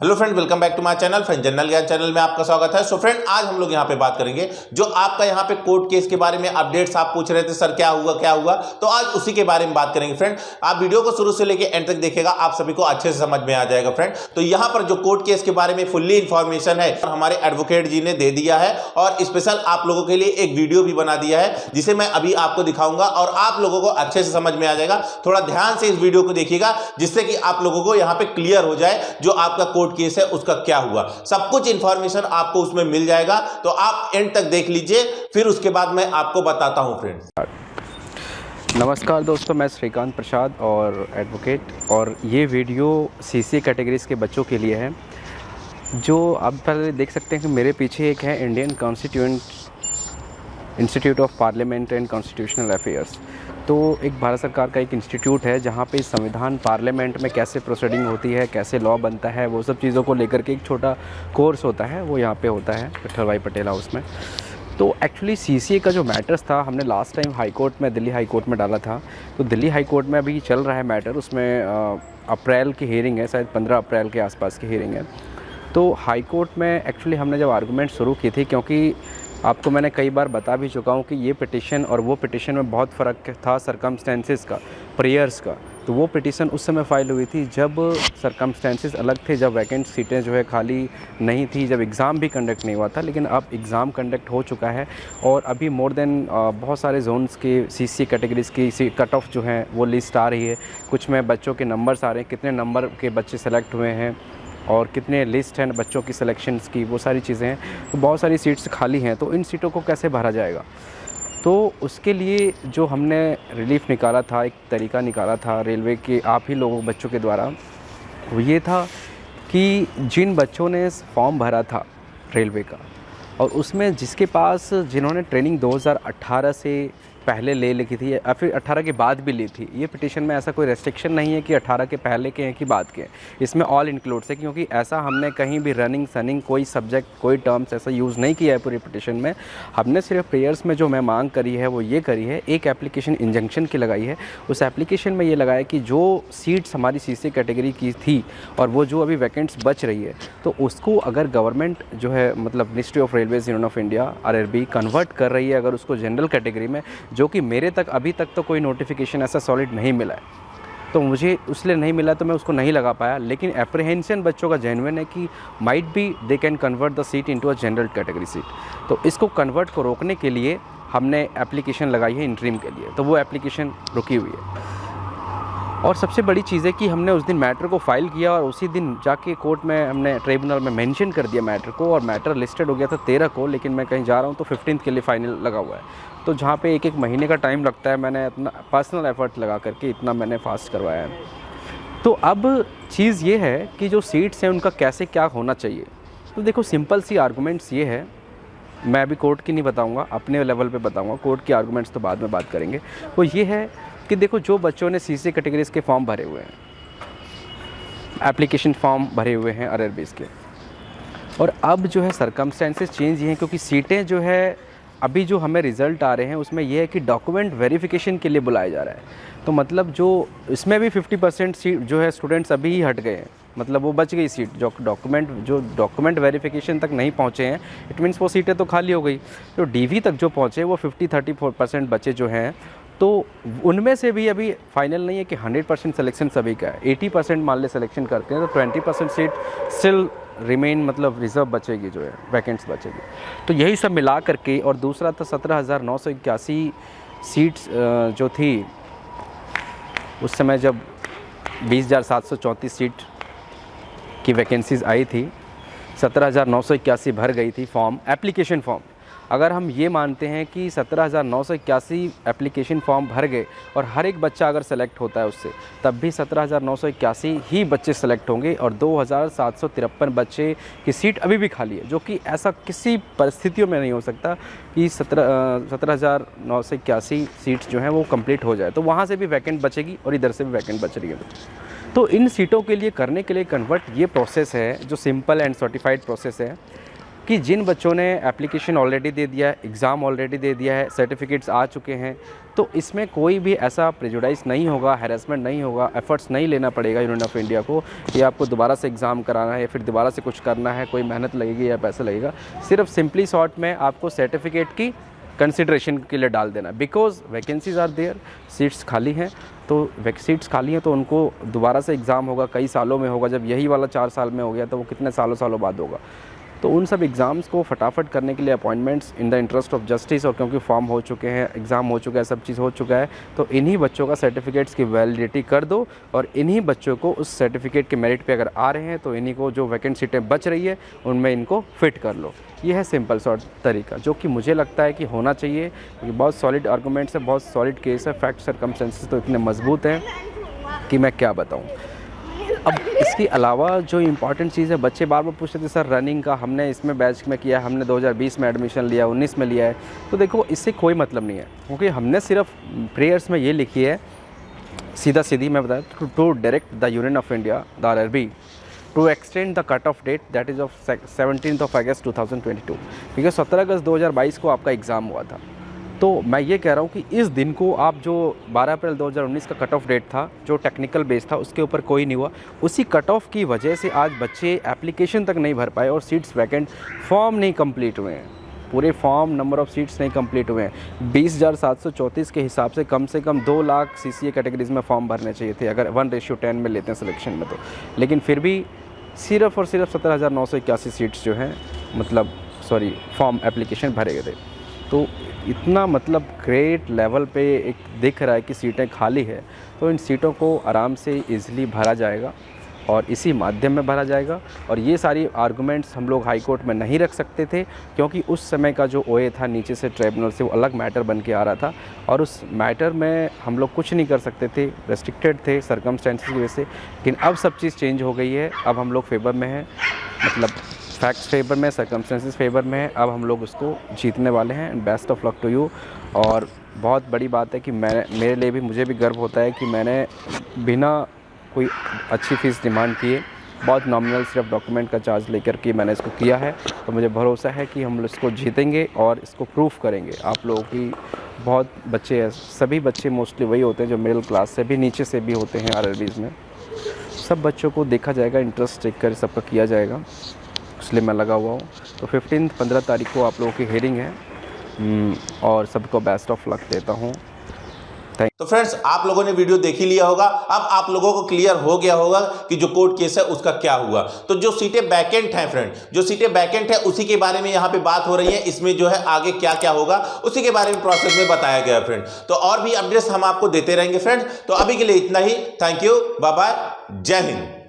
Hello friend, welcome back to my channel friend general ज्ञान channel में आपका स्वागत है। सो फ्रेंड, आज हम लोग यहाँ पे बात करेंगे जो आपका यहाँ पे कोर्ट केस के बारे में अपडेट्स आप पूछ रहे थे, सर क्या हुआ, तो आज उसी के बारे में बात करेंगे। फ्रेंड, आप वीडियो को शुरू से लेके एंड तक देखिएगा, आप सभी को अच्छे से समझ में आ जाएगा। फ्रेंड, तो यहाँ पर जो कोर्ट केस के बारे में फुल्ली इंफॉर्मेशन है हमारे एडवोकेट जी ने दे दिया है और स्पेशल आप लोगों के लिए एक वीडियो भी बना दिया है जिसे मैं अभी आपको दिखाऊंगा और आप लोगों को अच्छे से समझ में आ जाएगा। थोड़ा ध्यान से इस वीडियो को देखिएगा जिससे कि आप लोगों को यहाँ पे क्लियर हो जाए जो आपका कोर्ट केस है उसका क्या हुआ, सब कुछ इंफॉर्मेशन आपको उसमें मिल जाएगा। तो आप एंड तक देख लीजिए, फिर उसके बाद मैं आपको बताता हूं। फ्रेंड्स, नमस्कार दोस्तों, मैं श्रीकांत प्रसाद और एडवोकेट, और ये वीडियो सीसीए कैटेगरीज के बच्चों के लिए है। जो आप पहले देख सकते हैं कि मेरे पीछे एक है Indian constituent institute of parliament and constitutional affairs. तो एक भारत सरकार का एक इंस्टीट्यूट है जहाँ पे संविधान पार्लियामेंट में कैसे प्रोसीडिंग होती है, कैसे लॉ बनता है, वो सब चीज़ों को लेकर के एक छोटा कोर्स होता है, वो यहाँ पे होता है विठल भाई पटेल हाउस में। तो एक्चुअली सीसीए का जो मैटर्स था हमने लास्ट टाइम हाई कोर्ट में, दिल्ली हाई कोर्ट में डाला था। तो दिल्ली हाई कोर्ट में अभी चल रहा है मैटर, उसमें अप्रैल की हियरिंग है, शायद 15 अप्रैल के आसपास की हियरिंग है। तो हाई कोर्ट में एक्चुअली हमने जब आर्गूमेंट शुरू की थी, क्योंकि आपको मैंने कई बार बता भी चुका हूँ कि ये पिटिशन और वो पिटिशन में बहुत फ़र्क था सरकमस्टेंसेस का, प्रेयर्स का। तो वो पिटिशन उस समय फ़ाइल हुई थी जब सरकमस्टेंसेस अलग थे, जब वैकेंट सीटें जो है खाली नहीं थी, जब एग्ज़ाम भी कंडक्ट नहीं हुआ था। लेकिन अब एग्ज़ाम कंडक्ट हो चुका है और अभी मोर देन बहुत सारे जोन्स के सीसीए कैटेगरीज़ की कट ऑफ जो है वो लिस्ट आ रही है। कुछ में बच्चों के नंबर्स आ रहे हैं, कितने नंबर के बच्चे सेलेक्ट हुए हैं और कितने लिस्ट हैं बच्चों की सिलेक्शंस की, वो सारी चीज़ें हैं। तो बहुत सारी सीट्स खाली हैं, तो इन सीटों को कैसे भरा जाएगा। तो उसके लिए जो हमने रिलीफ निकाला था, एक तरीका निकाला था रेलवे के आप ही लोगों बच्चों के द्वारा, वो ये था कि जिन बच्चों ने फॉर्म भरा था रेलवे का और उसमें जिसके पास जिन्होंने ट्रेनिंग 2018 से पहले ले लिखी थी या फिर 18 के बाद भी ली थी, ये पिटिशन में ऐसा कोई रेस्ट्रिक्शन नहीं है कि 18 के पहले के हैं कि बाद के हैं, इसमें ऑल इंक्लूड्स है। क्योंकि ऐसा हमने कहीं भी रनिंग सनिंग कोई सब्जेक्ट कोई टर्म्स ऐसा यूज़ नहीं किया है पूरी पिटिशन में। हमने सिर्फ प्रेयर्स में जो मैं मांग करी है वो ये करी है, एक एप्लीकेशन इंजंक्शन की लगाई है। उस एप्लीकेशन में ये लगाया कि जो सीट्स हमारी सीसीए कैटेगरी की थी और वो जो अभी वैकेंट्स बच रही है, तो उसको अगर गवर्नमेंट जो है मतलब ministry of railways union of India RRB convert कर रही है अगर उसको जनरल कैटेगरी में, जो कि मेरे तक अभी तक तो कोई नोटिफिकेशन ऐसा सॉलिड नहीं मिला है, तो मुझे इसलिए नहीं मिला तो मैं उसको नहीं लगा पाया। लेकिन एप्रीहेंशन बच्चों का जेन्युइन है कि might be they can convert the seat into a general category seat. तो इसको कन्वर्ट को रोकने के लिए हमने एप्लीकेशन लगाई है इंटरिम के लिए, तो वो एप्लीकेशन रुकी हुई है। और सबसे बड़ी चीज़ है कि हमने उस दिन मैटर को फाइल किया और उसी दिन जाके कोर्ट में हमने ट्रिब्यूनल में मेंशन कर दिया मैटर को, और मैटर लिस्टेड हो गया था 13 को, लेकिन मैं कहीं जा रहा हूँ तो 15 के लिए फाइनल लगा हुआ है। तो जहाँ पे एक महीने का टाइम लगता है, मैंने अपना पर्सनल एफर्ट लगा करके इतना मैंने फास्ट करवाया है। तो अब चीज़ ये है कि जो सीट्स हैं उनका कैसे क्या होना चाहिए। तो देखो, सिंपल सी आर्गूमेंट्स ये है, मैं अभी कोर्ट की नहीं बताऊँगा, अपने लेवल पर बताऊँगा, कोर्ट की आर्गूमेंट्स तो बाद में बात करेंगे। वो ये है कि देखो, जो बच्चों ने सीसीए कैटेगरीज के फॉर्म भरे हुए हैं, एप्लीकेशन फॉर्म भरे हुए हैं RRBs के, और अब जो है सरकमस्टेंसेस चेंज ये हैं क्योंकि सीटें जो है अभी जो हमें रिज़ल्ट आ रहे हैं उसमें यह है कि डॉक्यूमेंट वेरिफिकेशन के लिए बुलाया जा रहा है। तो मतलब जो इसमें भी 50% सीट जो है स्टूडेंट्स अभी ही हट गए हैं, मतलब वो बच गई सीट जो डॉक्यूमेंट वेरिफिकेशन तक नहीं पहुँचे हैं, इट मीन्स वो सीटें तो खाली हो गई। तो DV तक जो पहुँचे वो 50-30% बच्चे जो हैं, तो उनमें से भी अभी फाइनल नहीं है कि 100% सिलेक्शन सभी का है। 80% मान ले सिलेक्शन करते हैं तो 20% सीट स्टिल रिमेन, मतलब रिज़र्व बचेगी, जो है वैकेंट्स बचेगी। तो यही सब मिला करके, और दूसरा था 17,981 सीट्स जो थी उस समय जब 20,734 सीट की वैकेंसीज़ आई थी, 17,981 भर गई थी फॉर्म, एप्लीकेशन फॉर्म। अगर हम ये मानते हैं कि 17,981 एप्लीकेशन फॉर्म भर गए और हर एक बच्चा अगर सेलेक्ट होता है उससे, तब भी 17,981 ही बच्चे सेलेक्ट होंगे और 2,753 बच्चे की सीट अभी भी खाली है, जो कि ऐसा किसी परिस्थितियों में नहीं हो सकता कि 17,981 सीट्स जो हैं वो कंप्लीट हो जाए। तो वहाँ से भी वैकेंट बचेगी और इधर से भी वैकेंट बच रही है। तो इन सीटों के लिए करने के लिए कन्वर्ट ये प्रोसेस है जो सिंपल एंड सर्टिफाइड प्रोसेस है। कि जिन बच्चों ने एप्लीकेशन ऑलरेडी दे दिया है, एग्ज़ाम ऑलरेडी दे दिया है, सर्टिफिकेट्स आ चुके हैं, तो इसमें कोई भी ऐसा प्रेजुडाइज नहीं होगा, हैरेसमेंट नहीं होगा, एफर्ट्स नहीं लेना पड़ेगा यूनियन ऑफ इंडिया को कि आपको दोबारा से एग्ज़ाम कराना है या फिर दोबारा से कुछ करना है, कोई मेहनत लगेगी या पैसा लगेगा। सिर्फ सिंपली शॉर्ट में आपको सर्टिफिकेट की कंसिडरेशन के लिए डाल देना, because vacancies are there, seats खाली हैं। तो सीट्स खाली हैं तो उनको दोबारा से एग्ज़ाम होगा, कई सालों में होगा। जब यही वाला 4 साल में हो गया तो वो कितने सालों बाद होगा। तो उन सब एग्ज़ाम्स को फटाफट करने के लिए appointments in the interest of justice, और क्योंकि फॉर्म हो चुके हैं, एग्ज़ाम हो चुका है, सब चीज़ हो चुका है, तो इन्हीं बच्चों का सर्टिफिकेट्स की वैलिडिटी कर दो और इन्हीं बच्चों को उस सर्टिफिकेट के मेरिट पे अगर आ रहे हैं तो इन्हीं को जो वैकेंट सीटें बच रही है उनमें इनको फिट कर लो। ये है सिंपल शॉर्ट तरीका, जो कि मुझे लगता है कि होना चाहिए, क्योंकि बहुत सॉलिड आर्गूमेंट्स है, बहुत सॉलिड केस है, फैक्ट सर्कमस्टेंसेस तो इतने मजबूत हैं कि मैं क्या बताऊँ। अब इसके अलावा जो इम्पॉर्टेंट चीज़ है, बच्चे बार बार पूछते थे सर रनिंग का हमने इसमें बैच में किया, हमने 2020 में एडमिशन लिया, 19 में लिया है। तो देखो इससे कोई मतलब नहीं है, क्योंकि हमने सिर्फ प्रेयर्स में ये लिखी है, सीधा सीधी मैं बताया, to direct the union of India the RRB to extend the cut off date that is of 17 अगस्त 2022, क्योंकि 17 अगस्त 2022 को आपका एग्ज़ाम हुआ था। तो मैं ये कह रहा हूँ कि इस दिन को आप जो 12 अप्रैल 2019 का कट ऑफ डेट था, जो टेक्निकल बेस था, उसके ऊपर कोई नहीं हुआ। उसी कट ऑफ की वजह से आज बच्चे एप्लीकेशन तक नहीं भर पाए और सीट्स वैकेंट, फॉर्म नहीं कंप्लीट हुए हैं, पूरे फॉर्म नंबर ऑफ़ सीट्स नहीं कंप्लीट हुए हैं। 20,734 के हिसाब से कम 2 लाख CCA कैटेगरीज में फॉर्म भरने चाहिए थे अगर 1:10 में लेते हैं सिलेक्शन में तो। लेकिन फिर भी सिर्फ़ और सिर्फ 17,981 सीट्स जो हैं, मतलब सॉरी फॉर्म एप्लीकेशन भरे गए थे। तो इतना मतलब ग्रेट लेवल पे एक दिख रहा है कि सीटें खाली है, तो इन सीटों को आराम से इजीली भरा जाएगा और इसी माध्यम में भरा जाएगा। और ये सारी आर्गुमेंट्स हम लोग हाई कोर्ट में नहीं रख सकते थे, क्योंकि उस समय का जो OA था नीचे से ट्राइब्यूनल से, वो अलग मैटर बन के आ रहा था और उस मैटर में हम लोग कुछ नहीं कर सकते थे, रेस्ट्रिक्टेड थे सर्कमस्टेंसेस की वजह से। लेकिन अब सब चीज़ चेंज हो गई है, अब हम लोग फेवर में हैं, मतलब फैक्ट्स फेवर में, सर्कमस्टेंसेस फेवर में है। अब हम लोग उसको जीतने वाले हैं। And best of luck to you. और बहुत बड़ी बात है कि मेरे लिए भी, मुझे भी गर्व होता है कि मैंने बिना कोई अच्छी फ़ीस डिमांड किए, बहुत नॉमिनल सिर्फ डॉक्यूमेंट का चार्ज लेकर के मैंने इसको किया है। तो मुझे भरोसा है कि हम इसको जीतेंगे और इसको प्रूफ करेंगे। आप लोगों की बहुत बच्चे, सभी बच्चे मोस्टली वही होते हैं जो मिडिल क्लास से भी नीचे से भी होते हैं RRBs में। सब बच्चों को देखा जाएगा, इंटरेस्ट चेक कर सबका किया जाएगा, इसलिए मैं लगा हुआ हूँ। तो 15 तारीख को आप लोगों की हियरिंग है और सबको बेस्ट ऑफ लक देता हूँ। तो फ्रेंड्स, आप लोगों ने वीडियो देख ही लिया होगा। अब आप लोगों को क्लियर हो गया होगा कि जो कोर्ट केस है उसका क्या हुआ। तो जो सीटें वैकेंट हैं फ्रेंड, जो सीटें वैकेंट है उसी के बारे में यहाँ पे बात हो रही है। इसमें जो है आगे क्या क्या होगा उसी के बारे में प्रोसेस में बताया गया है फ्रेंड। तो और भी अपडेट्स हम आपको देते रहेंगे फ्रेंड। तो अभी के लिए इतना ही। थैंक यू, बाय बाय, जय हिंद।